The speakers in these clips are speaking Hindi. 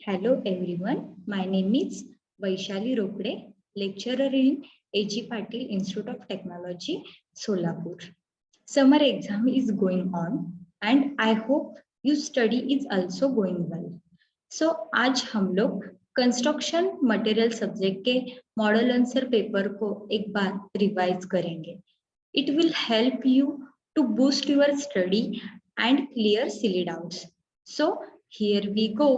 Hello everyone, my name is Vaishali Rokde, lecturer in A.G. Patil Institute of Technology, Solapur. Summer exam is going on and I hope your study is also going well. So आज हम लोग कंस्ट्रक्शन मटेरियल सब्जेक्ट के मॉडल आंसर पेपर को एक बार रिवाइज करेंगे. It will help you to boost your study and clear silly doubts. So here we go.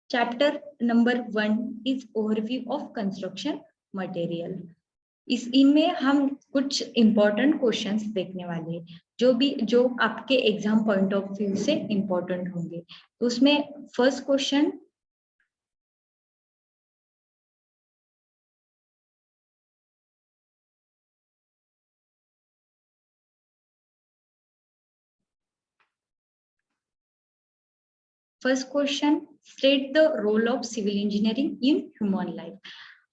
Chapter number 1 is overview of construction material. इनमें हम कुछ इंपॉर्टेंट क्वेश्चंस देखने वाले हैं जो आपके एग्जाम पॉइंट ऑफ व्यू से इंपॉर्टेंट होंगे. तो उसमें first question state the role of civil engineering in human life.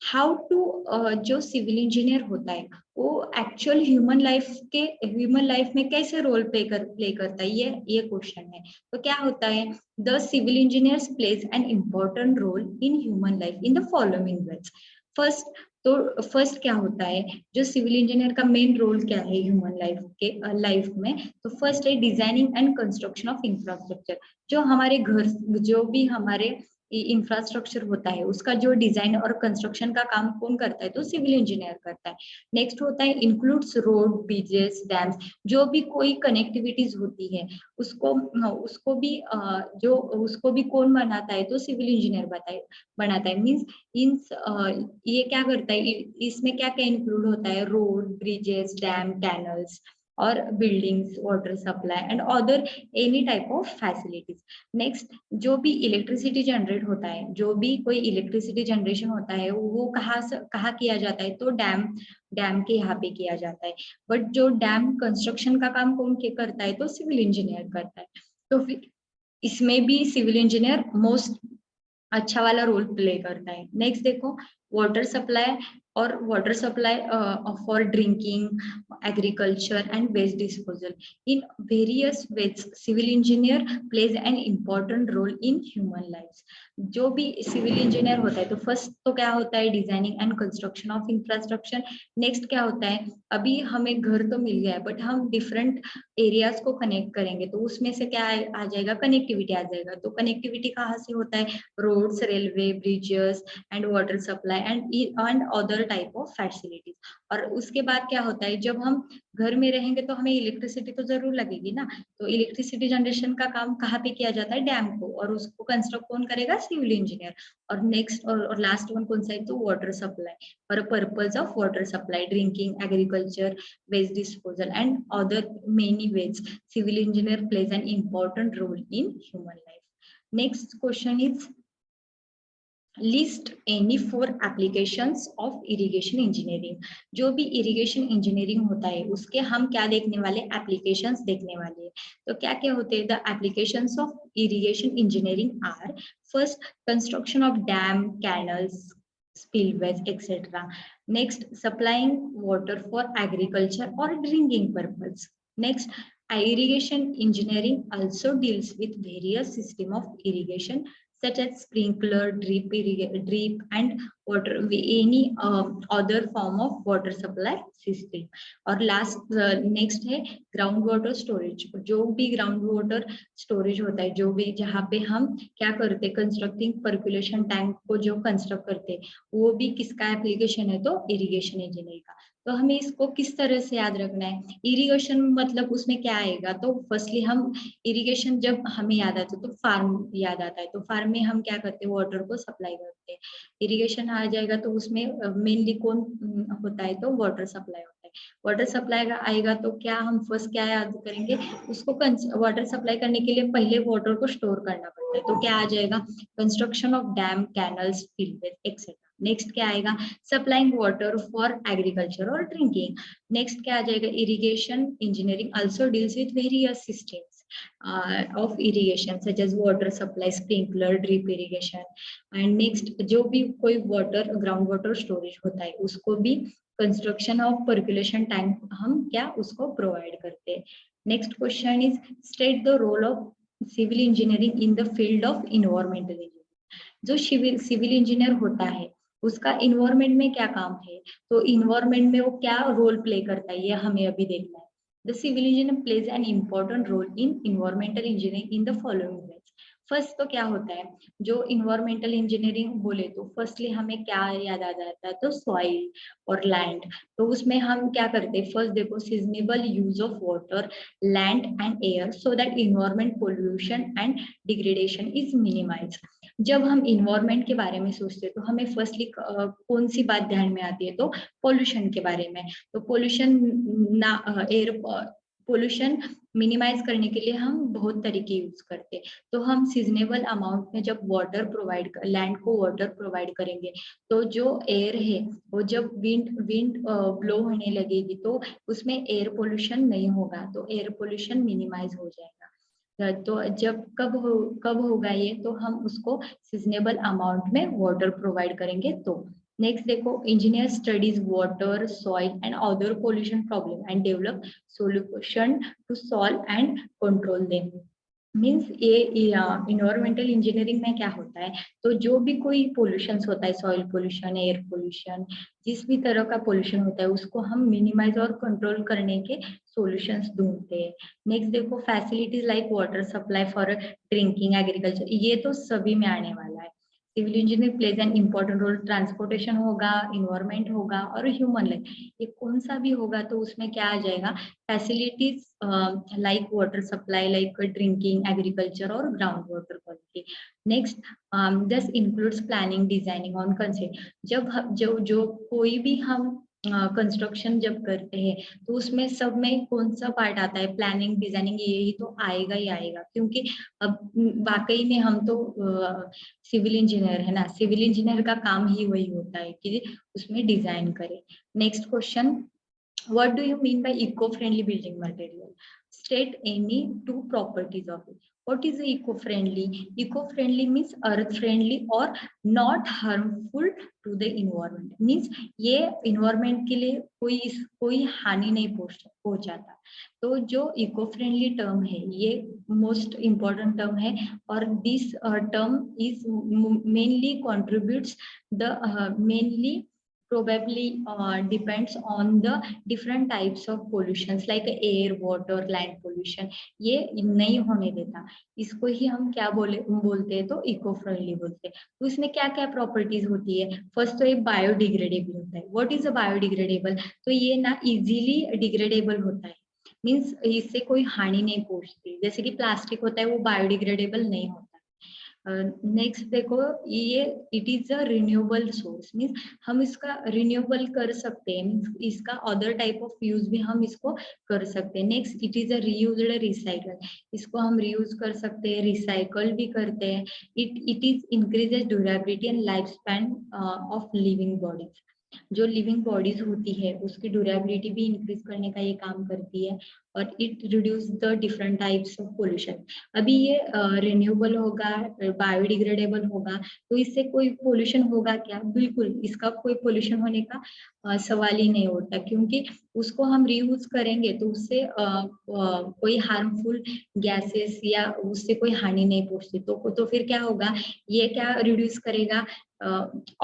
How to जो सिविल इंजीनियर होता है वो एक्चुअल ह्यूमन लाइफ में कैसे रोल प्ले करता है, ये क्वेश्चन है. तो क्या होता है, the civil engineers plays an important role in human life in the following ways. First क्या होता है, जो सिविल इंजीनियर का मेन रोल क्या है ह्यूमन लाइफ में. तो फर्स्ट है designing and construction of infrastructure. जो हमारे घर, जो भी हमारे इंफ्रास्ट्रक्चर होता है उसका जो डिजाइन और कंस्ट्रक्शन का काम कौन करता है, तो सिविल इंजीनियर करता है. नेक्स्ट होता है इंक्लूड्स रोड, ब्रिजेस, डैम्स. जो भी कोई कनेक्टिविटीज होती है उसको भी कौन बनाता है, तो सिविल इंजीनियर बनाता है. मीन्स ये क्या करता है, इसमें क्या क्या इंक्लूड होता है, रोड, ब्रिजेस, डैम, कैनल्स और buildings, water supply and other any type of facilities. Next, जो भी इलेक्ट्रिसिटी जनरेट होता है, जो भी कोई इलेक्ट्रिसिटी जनरेशन होता है वो कहाँ किया जाता है, तो डैम के यहाँ पे किया जाता है. बट जो डैम कंस्ट्रक्शन का काम कौन करता है, तो सिविल इंजीनियर करता है. तो फिर इसमें भी सिविल इंजीनियर मोस्ट अच्छा वाला रोल प्ले करता है. नेक्स्ट देखो, water supply for drinking, agriculture and waste disposal. In various ways civil engineer plays an important role in human life. जो भी सिविल इंजीनियर होता है, तो फर्स्ट तो क्या होता है, designing and construction of infrastructure. Next क्या होता है, अभी हमें घर तो मिल गया है बट हम डिफरेंट एरियाज को कनेक्ट करेंगे, तो उसमें से क्या आ जाएगा, कनेक्टिविटी आ जाएगा. तो कनेक्टिविटी कहाँ से होता है, roads, railway, bridges and water supply and other type of facilities. और उसके बाद क्या होता है, जब हम घर में रहेंगे तो हमें इलेक्ट्रिसिटी तो जरूर लगेगी ना. तो इलेक्ट्रिसिटी जनरेशन का काम कहाँ पे किया जाता है, डैम को, और उसको कंस्ट्रक्ट कौन करेगा, सिविल इंजीनियर. और नेक्स्ट और लास्ट वन कौन सा है, तो water supply. For purpose of water supply, drinking, agriculture, waste disposal and other many ways, civil engineer plays an important role in human life. Next question is, list any 4 applications of irrigation engineering. जो भी irrigation engineering होता है उसके हम क्या देखने वाले, applications देखने वाले. तो क्या क्या होते हैं, the applications of irrigation engineering are: first, construction of dam, canals, spillways, etc. Next, supplying water for agriculture or drinking purpose. Next, irrigation engineering also deals with various system of irrigation such as sprinkler, drip and water, any other form of water supply system. और लास्ट नेक्स्ट है ग्राउंड वाटर स्टोरेज. जो भी ग्राउंड वाटर स्टोरेज होता है, जो भी जहाँ पे हम क्या करते, कंस्ट्रक्टिंग पर्कुलेशन टैंक को जो कंस्ट्रक्ट करते, वो भी किसका एप्लीकेशन है, तो इरिगेशन इंजीनियरिंग का. तो हमें इसको किस तरह से याद रखना है, इरिगेशन मतलब उसमें क्या आएगा, तो फर्स्टली हम इरिगेशन जब हमें याद आता है तो फार्म याद आता है. तो फार्म में हम क्या करते हैं, वाटर को सप्लाई करते हैं. इरिगेशन आ जाएगा तो उसमें मेनली कौन होता है, तो वाटर सप्लाई होता है. वाटर सप्लाई का आएगा तो क्या हम फर्स्ट क्या याद करेंगे, उसको वाटर सप्लाई करने के लिए पहले वाटर को स्टोर करना पड़ता है. तो क्या आ जाएगा, construction of dam, canals, spillways etcetera. Next क्या आएगा, सप्लाइंग वाटर फॉर एग्रीकल्चर और ड्रिंकिंग. नेक्स्ट क्या आ जाएगा, irrigation engineering also deals with various systems of irrigation such as water supply, sprinkler, drip irrigation. And next, जो भी कोई water, ground water storage होता है उसको भी कंस्ट्रक्शन ऑफ पर्कुलेशन टैंक हम क्या उसको प्रोवाइड करते हैं. Next question is, state the role of civil engineering in the field of environmental engineering. जो सिविल इंजीनियर होता है उसका इन्वायरमेंट में क्या काम है, तो इन्वायरमेंट में वो क्या रोल प्ले करता है, ये हमें अभी देखना है। The civil engineer plays an important role in environmental engineering in the following ways. First तो क्या होता है, जो इन्वायरमेंटल इंजीनियरिंग बोले तो फर्स्टली हमें क्या याद आ जाता है, तो सॉइल और लैंड। तो उसमें हम क्या करते हैं, फर्स्ट देखो seasonable use of water, land and air so that environment pollution and degradation is minimise. जब हम इन्वायरमेंट के बारे में सोचते हैं तो हमें फर्स्टली कौन सी बात ध्यान में आती है, तो पोल्यूशन के बारे में। तो पोल्यूशन ना एयर पोल्यूशन मिनिमाइज करने के लिए हम बहुत तरीके यूज करते हैं। तो हम सीजनेबल अमाउंट में जब वाटर प्रोवाइड लैंड को वाटर प्रोवाइड करेंगे, तो जो एयर है वो जब विंड विंड ब्लो होने लगेगी तो उसमें एयर पोल्यूशन नहीं होगा, तो एयर पोल्यूशन मिनिमाइज हो जाएगा। तो जब कब होगा ये, तो हम उसको सीजनेबल अमाउंट में वाटर प्रोवाइड करेंगे तो। नेक्स्ट देखो, engineer studies water, soil and other pollution problem and develop solution to solve and control them. Means ये इन्वायरमेंटल इंजीनियरिंग में क्या होता है, तो जो भी कोई पोल्यूशन होता है, सॉइल पोल्यूशन, एयर पोल्यूशन, जिस भी तरह का पोल्यूशन होता है उसको हम मिनिमाइज और कंट्रोल करने के सॉल्यूशंस ढूंढते हैं। नेक्स्ट देखो, facilities like water supply for drinking, agriculture, ये तो सभी में आने वाला है। Civil engineer plays an important role, transportation होगा, इन्वायरमेंट होगा और ह्यूमन लाइफ, ये कौन सा भी होगा तो उसमें क्या आ जाएगा, facilities like water supply, like drinking, agriculture और ground water quality. Next, this includes planning, designing on concept. जो कोई भी हम कंस्ट्रक्शन जब करते हैं तो उसमें सब में कौन सा पार्ट आता है, प्लानिंग, डिजाइनिंग, यही तो आएगा ही आएगा, क्योंकि अब वाकई में हम तो सिविल इंजीनियर है ना, सिविल इंजीनियर का काम ही वही होता है कि उसमें डिजाइन करे। Next question, what do you mean by eco-friendly building material? State any two properties of it. What is eco-friendly? Eco-friendly means earth-friendly or not harmful to the environment. Means ये environment के लिए कोई हानि नहीं पहुंचाता। तो जो eco-friendly term है ये most important term है, और this term is mainly contributes the mainly probably depends on the different types of pollutions like air, water, land pollution, ये नहीं होने देता। इसको ही हम क्या बोलते हैं, तो इको फ्रेंडली बोलते हैं। तो इसमें क्या क्या प्रॉपर्टीज होती है, फर्स्ट तो ये बायोडिग्रेडेबल होता है। व्हाट इज अ बायोडिग्रेडेबल, तो ये ना इजीली डिग्रेडेबल होता है, मीन्स इससे कोई हानि नहीं पहुंचती, जैसे कि प्लास्टिक होता है वो बायोडिग्रेडेबल नहीं होता। नेक्स्ट देखो, ये it is a renewable source, means हम इसका रिन्यूएबल कर सकते हैं, मीन्स इसका अदर टाइप ऑफ यूज भी हम इसको कर सकते हैं। Next, it is a reused recycle, इसको हम रीयूज कर सकते हैं, रिसाइकल भी करते हैं। It is increases durability and life span of living bodies. जो लिविंग बॉडीज होती है उसकी ड्यूरेबिलिटी भी इंक्रीज करने का ये काम करती है, और it reduce the different types of pollution. अभी ये रिन्यूएबल होगा, बायोडिग्रेडेबल होगा, तो इससे कोई पोल्यूशन होगा क्या, बिल्कुल इसका कोई पोल्यूशन होने का सवाल ही नहीं होता, क्योंकि उसको हम रीयूज करेंगे तो उससे कोई हार्मफुल गैसेस या उससे कोई हानि नहीं पहुंचती। तो फिर क्या होगा, ये क्या रिड्यूस करेगा,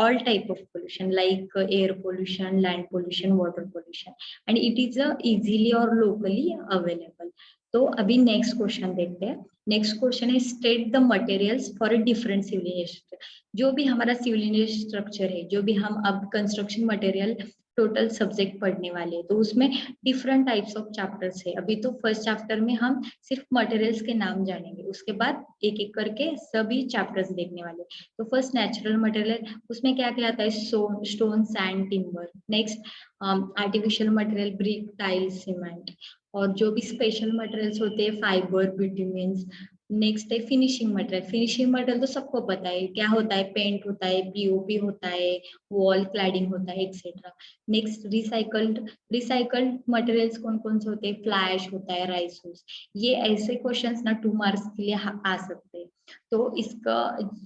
all type of pollution like air pollution, land pollution, water pollution, and it is easily or locally available. तो अभी नेक्स्ट क्वेश्चन देखते हैं। नेक्स्ट क्वेश्चन है, state the materials for a different civil engineer. जो भी हमारा सिविल इंजीनियर स्ट्रक्चर है, जो भी हम अब कंस्ट्रक्शन मटेरियल टोटल सब्जेक्ट पढ़ने वाले हैं, तो उसमें डिफरेंट टाइप्स ऑफ चैप्टर्स है। अभी तो फर्स्ट चैप्टर में हम सिर्फ मटेरियल्स के नाम जानेंगे, उसके बाद एक एक करके सभी चैप्टर्स देखने वाले। तो फर्स्ट नेचुरल मटेरियल, उसमें क्या क्या आता है, stone, sand, timber. Next artificial material, brick, tiles, cement. और जो भी स्पेशल मटेरियल्स होते हैं, फाइबर, बिटुमेन्स। नेक्स्ट है फिनिशिंग मटेरियल। फिनिशिंग मटेरियल तो सबको पता है क्या होता है, पेंट होता है, पीओपी होता है, वॉल क्लैडिंग होता है, एक्सेट्रा। नेक्स्ट रिसाइकल्ड मटेरियल्स कौन कौन से होते हैं, फ्लैश होता है, राइसोस। ये ऐसे क्वेश्चंस ना 2 मार्क्स के लिए आ सकते हैं। तो इसका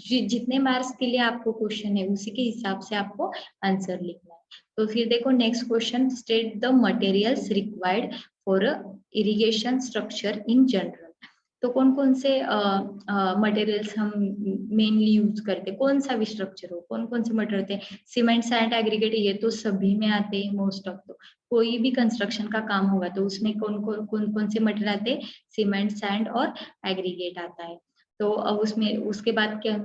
जितने मार्क्स के लिए आपको क्वेश्चन है उसी के हिसाब से आपको आंसर लिखना है। तो फिर देखो next question, state the materials required for irrigation structure in general. तो कौन कौन से मटेरियल्स हम मेनली यूज करते हैं, कौन सा भी स्ट्रक्चर हो, कौन कौन से मटेरियल होते हैं, सीमेंट सैंड एग्रीगेट, ये तो सभी में आते हैं मोस्ट ऑफ। तो कोई भी कंस्ट्रक्शन का काम होगा तो उसमें कौन कौन से मटेरियल आते हैं, सीमेंट सैंड और एग्रीगेट आता है। तो अब उसमें उसके बाद क्या,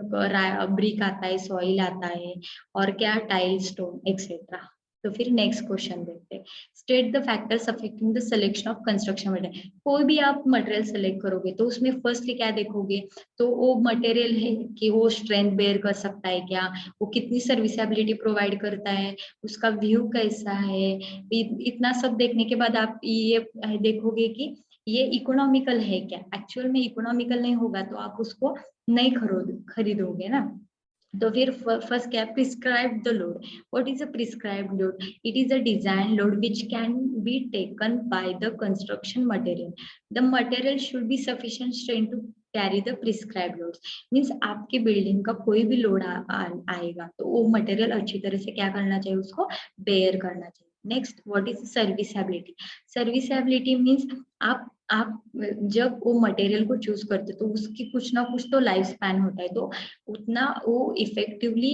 ब्रिक आता है, सॉइल आता है, और क्या, टाइल, स्टोन एक्सेट्रा। तो फिर नेक्स्ट क्वेश्चन देखते हैं, state the factors affecting the selection of construction material. कोई भी आप मटेरियल सेलेक्ट करोगे तो उसमें फर्स्टली क्या देखोगे, तो वो मटेरियल है कि वो स्ट्रेंथ बेयर कर सकता है क्या, वो कितनी सर्विसेबिलिटी प्रोवाइड करता है, उसका व्यू कैसा है। इतना सब देखने के बाद आप ये देखोगे कि ये इकोनॉमिकल है क्या। एक्चुअल में इकोनॉमिकल नहीं होगा तो आप उसको नहीं खरीदोगे ना। तो फिर फर्स्ट क्या, prescribe the load. What is a prescribed load? It is a design load which can be taken by the construction material. The material should be sufficient strength to carry the prescribe load. Means आपकी बिल्डिंग का कोई भी लोड आएगा तो वो मटेरियल अच्छी तरह से क्या करना चाहिए, उसको बेयर करना चाहिए। Next, what is serviceability? Serviceability means आप जब वो मटेरियल को चूज करते तो उसकी कुछ ना कुछ तो लाइफ स्पैन होता है, तो उतना वो इफेक्टिवली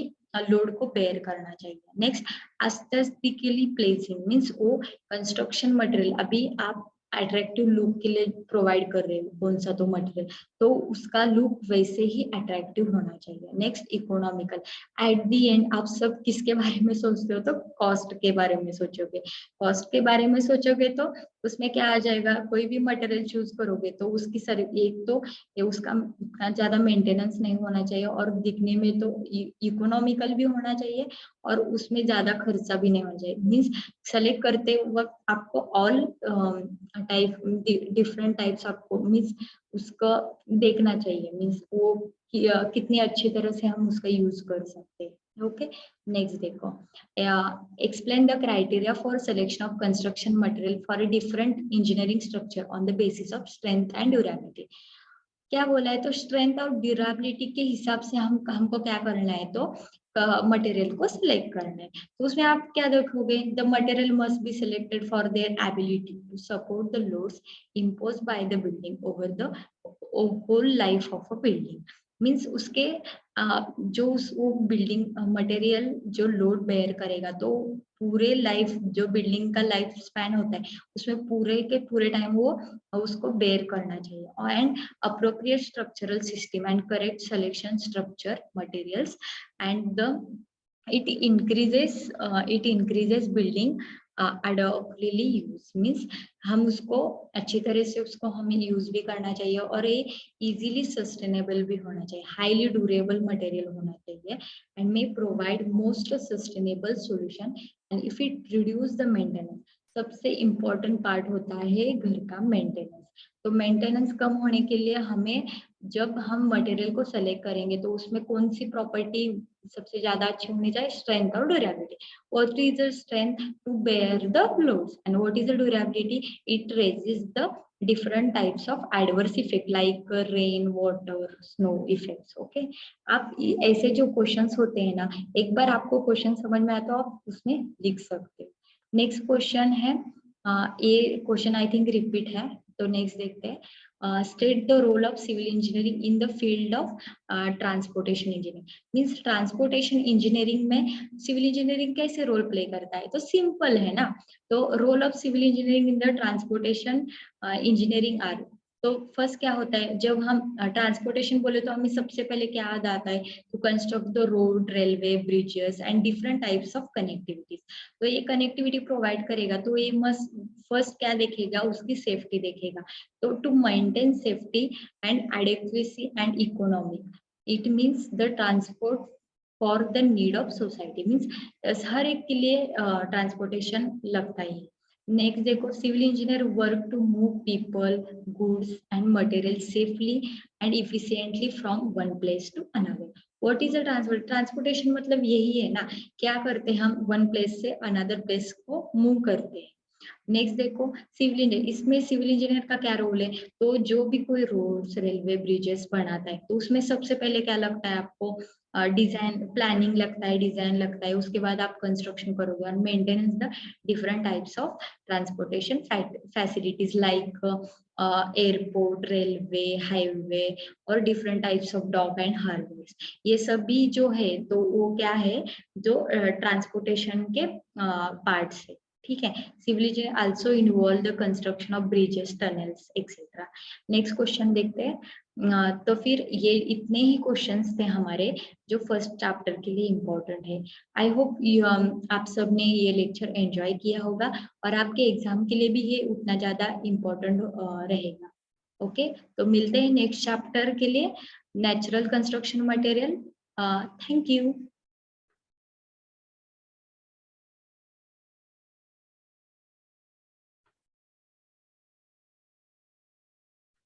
लोड को बेयर करना चाहिए। नेक्स्ट, एस्थेटिकली प्लेसिंग मीन्स वो कंस्ट्रक्शन मटेरियल अभी आप अट्रैक्टिव लुक के लिए प्रोवाइड कर रहे हो कौन सा तो मटेरियल, तो उसका लुक वैसे ही अट्रैक्टिव होना चाहिए। Next, economical. At the and आप सब किसके बारे में सोचते हो, तो कॉस्ट के बारे में सोचोगे। कॉस्ट के बारे में सोचोगे तो उसमें क्या आ जाएगा, कोई भी मटेरियल चूज करोगे तो उसकी एक तो ये उसका इतना ज्यादा मेंटेनेंस नहीं होना चाहिए, और दिखने में तो इकोनॉमिकल भी होना चाहिए, और उसमें ज्यादा खर्चा भी नहीं होना चाहिए। मीन्स सेलेक्ट करते वक्त आपको ऑल टाइप डिफरेंट टाइप्स आपको मीन्स उसका देखना चाहिए, मीन्स वो कितनी अच्छी तरह से हम उसका यूज कर सकते हैं। ओके, नेक्स्ट देखो, explain the criteria for selection of construction material for a different engineering structure on the basis of strength and durability। क्या बोला है, तो स्ट्रेंथ और ड्यूरेबिलिटी के हिसाब से हमको क्या करना है, तो मटेरियल को सिलेक्ट करना है। तो उसमें आप क्या देखोगे, the material must be selected for their ability to support the loads impose by the building over the whole life of a building. Means उसके जो वो बिल्डिंग मटेरियल जो लोड बेयर करेगा, तो पूरे लाइफ जो बिल्डिंग का लाइफ स्पैन होता है उसमें पूरे के पूरे टाइम वो उसको बेयर करना चाहिए। And appropriate structural system and correct selection structure materials, and the it increases building adaptively use means हम उसको अच्छी तरह से उसको हमें यूज भी करना चाहिए, और ये इजीली सस्टेनेबल भी होना चाहिए, हाईली ड्यूरेबल मटेरियल होना चाहिए, and may provide most sustainable solution and if it reduce the maintenance. सबसे इम्पोर्टेंट पार्ट होता है घर का मेंटेनेंस। तो मेंटेनेंस कम होने के लिए हमें, जब हम मटेरियल को सेलेक्ट करेंगे तो उसमें कौन सी प्रॉपर्टी सबसे ज्यादा अच्छी होनी चाहिए, स्ट्रेंथ और durability. What is the strength, to bear the loads, and what is the durability, it resists the different types of adverse effect like rain, water, snow effects. Okay, आप ऐसे जो क्वेश्चंस होते हैं ना, एक बार आपको क्वेश्चन समझ में आया तो आप उसमें लिख सकते हो। नेक्स्ट क्वेश्चन है, ये क्वेश्चन आई थिंक रिपीट है, तो नेक्स्ट देखते हैं, state the role of civil engineering in the field of transportation engineering. Means transportation engineering में सिविल इंजीनियरिंग कैसे रोल प्ले करता है, तो सिंपल है ना। तो role of civil engineering in the transportation engineering are, तो फर्स्ट क्या होता है, जब हम ट्रांसपोर्टेशन बोले तो हमें सबसे पहले क्या याद आता है, to construct the road, railway, bridges and different types of connectivities. तो ये कनेक्टिविटी प्रोवाइड करेगा तो ये मस्ट फर्स्ट क्या देखेगा, उसकी सेफ्टी देखेगा। तो to maintain safety and adequacy and economic, it means the transport for the need of society. Means हर एक के लिए ट्रांसपोर्टेशन लगता ही। नेक्स्ट देखो, civil engineer work to move people, goods and material safely and efficiently from one place to another. What is a transport, transportation मतलब यही है ना, क्या करते हैं हम वन प्लेस से अनदर प्लेस को मूव करते हैं। नेक्स्ट देखो, सिविल इंजीनियर, इसमें सिविल इंजीनियर का क्या रोल है, तो जो भी कोई रोड्स, रेलवे, ब्रिजेस बनाता है तो उसमें सबसे पहले क्या लगता है आपको, डिजाइन प्लानिंग लगता है, डिजाइन लगता है, उसके बाद आप कंस्ट्रक्शन करोगे और maintenance the different types of transportation facilities like airport, railway, highway और different types of dock and harbours. ये सभी जो है तो वो क्या है, जो ट्रांसपोर्टेशन के पार्ट्स है। ठीक है। Civil engineer also involve the construction of bridges, tunnels et cetera. Next question देखते हैं। तो फिर ये इतने ही क्वेश्चंस थे हमारे जो फर्स्ट चैप्टर के लिए इम्पोर्टेंट है। आई होप आप सब ने ये लेक्चर एंजॉय किया होगा और आपके एग्जाम के लिए भी ये उतना ज्यादा इम्पोर्टेंट रहेगा। ओके, तो मिलते हैं नेक्स्ट चैप्टर के लिए, natural construction material. Thank you.